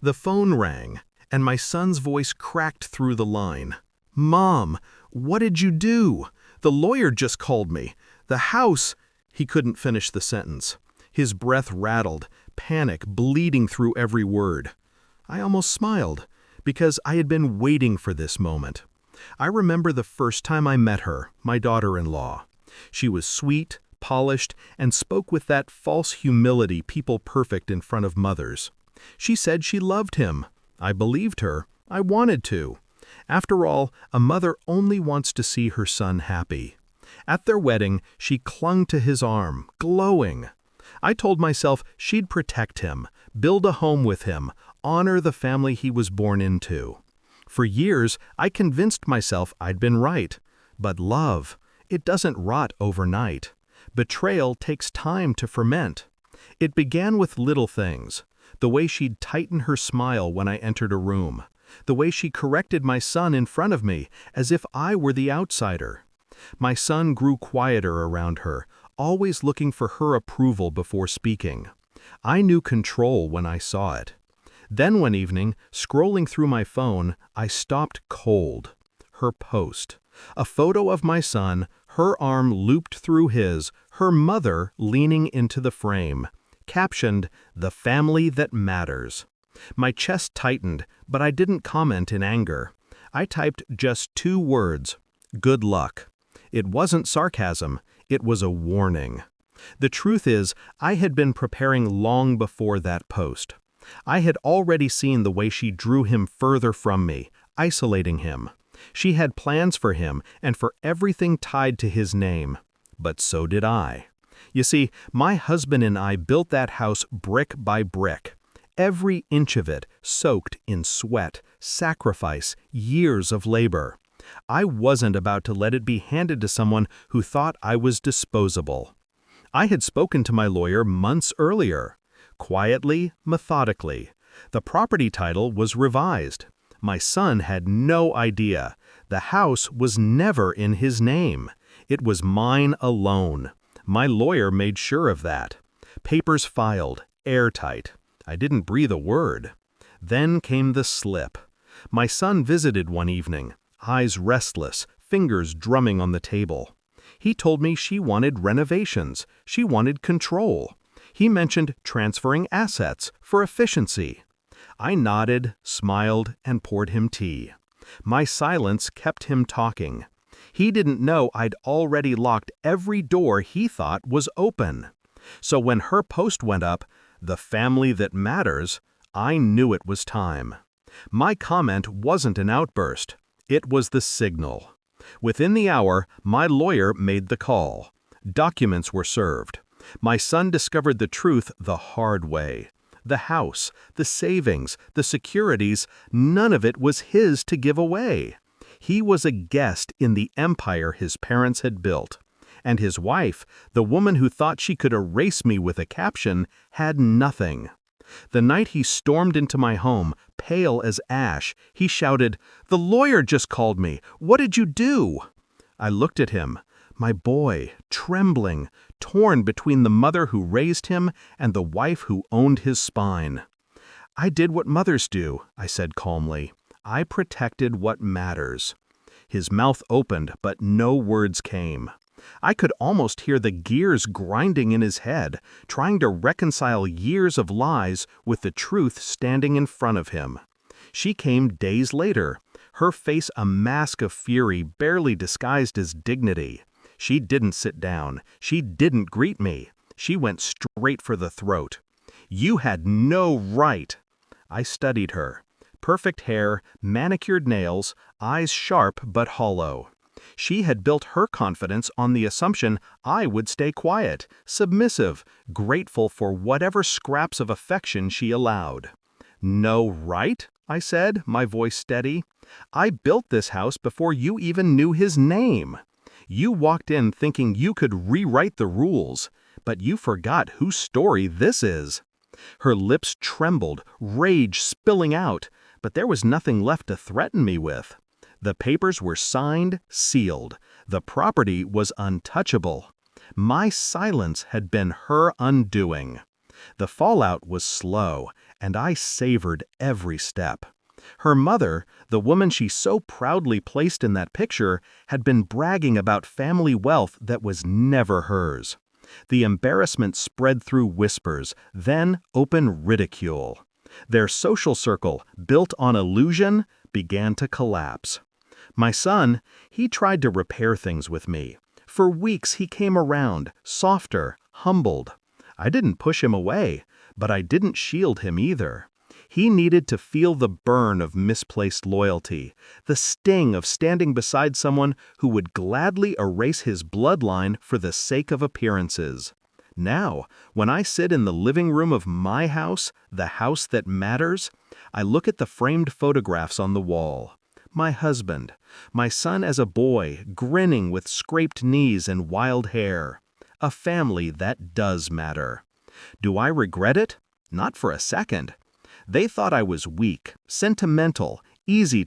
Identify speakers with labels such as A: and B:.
A: The phone rang, and my son's voice cracked through the line. "Mom, what did you do? The lawyer just called me. The house—" He couldn't finish the sentence. His breath rattled, panic bleeding through every word. I almost smiled, because I had been waiting for this moment. I remember the first time I met her, my daughter-in-law. She was sweet, polished, and spoke with that false humility people perfect in front of mothers. She said she loved him. I believed her. I wanted to. After all, a mother only wants to see her son happy. At their wedding, she clung to his arm, glowing. I told myself she'd protect him, build a home with him, honor the family he was born into. For years, I convinced myself I'd been right. But love, it doesn't rot overnight. Betrayal takes time to ferment. It began with little things. The way she'd tighten her smile when I entered a room. The way she corrected my son in front of me, as if I were the outsider. My son grew quieter around her, always looking for her approval before speaking. I knew control when I saw it. Then one evening, scrolling through my phone, I stopped cold. Her post. A photo of my son, her arm looped through his, her mother leaning into the frame. Captioned, "The Family That Matters." My chest tightened, but I didn't comment in anger. I typed just 2 words, "Good luck." It wasn't sarcasm, it was a warning. The truth is, I had been preparing long before that post. I had already seen the way she drew him further from me, isolating him. She had plans for him and for everything tied to his name. But so did I. You see, my husband and I built that house brick by brick. Every inch of it soaked in sweat, sacrifice, years of labor. I wasn't about to let it be handed to someone who thought I was disposable. I had spoken to my lawyer months earlier. Quietly, methodically. The property title was revised. My son had no idea. The house was never in his name. It was mine alone. My lawyer made sure of that. Papers filed, airtight. I didn't breathe a word. Then came the slip. My son visited one evening, eyes restless, fingers drumming on the table. He told me she wanted renovations. She wanted control. He mentioned transferring assets for efficiency. I nodded, smiled, and poured him tea. My silence kept him talking. He didn't know I'd already locked every door he thought was open. So when her post went up, "The Family That Matters," I knew it was time. My comment wasn't an outburst. It was the signal. Within the hour, my lawyer made the call. Documents were served. My son discovered the truth the hard way. The house, the savings, the securities, none of it was his to give away. He was a guest in the empire his parents had built. And his wife, the woman who thought she could erase me with a caption, had nothing. The night he stormed into my home, pale as ash, he shouted, "The lawyer just called me. What did you do?" I looked at him, my boy, trembling, torn between the mother who raised him and the wife who owned his spine. "I did what mothers do," I said calmly. "I protected what matters." His mouth opened, but no words came. I could almost hear the gears grinding in his head, trying to reconcile years of lies with the truth standing in front of him. She came days later, her face a mask of fury barely disguised as dignity. She didn't sit down. She didn't greet me. She went straight for the throat. "You had no right." I studied her. Perfect hair, manicured nails, eyes sharp but hollow. She had built her confidence on the assumption I would stay quiet, submissive, grateful for whatever scraps of affection she allowed. "No right?" I said, my voice steady. "I built this house before you even knew his name. You walked in thinking you could rewrite the rules, but you forgot whose story this is." Her lips trembled, rage spilling out, but there was nothing left to threaten me with. The papers were signed, sealed. The property was untouchable. My silence had been her undoing. The fallout was slow, and I savored every step. Her mother, the woman she so proudly placed in that picture, had been bragging about family wealth that was never hers. The embarrassment spread through whispers, then open ridicule. Their social circle, built on illusion, began to collapse. My son, he tried to repair things with me. For weeks he came around, softer, humbled. I didn't push him away, but I didn't shield him either. He needed to feel the burn of misplaced loyalty, the sting of standing beside someone who would gladly erase his bloodline for the sake of appearances. Now, when I sit in the living room of my house, the house that matters, I look at the framed photographs on the wall. My husband, my son as a boy, grinning with scraped knees and wild hair. A family that does matter. Do I regret it? Not for a second. They thought I was weak, sentimental, easy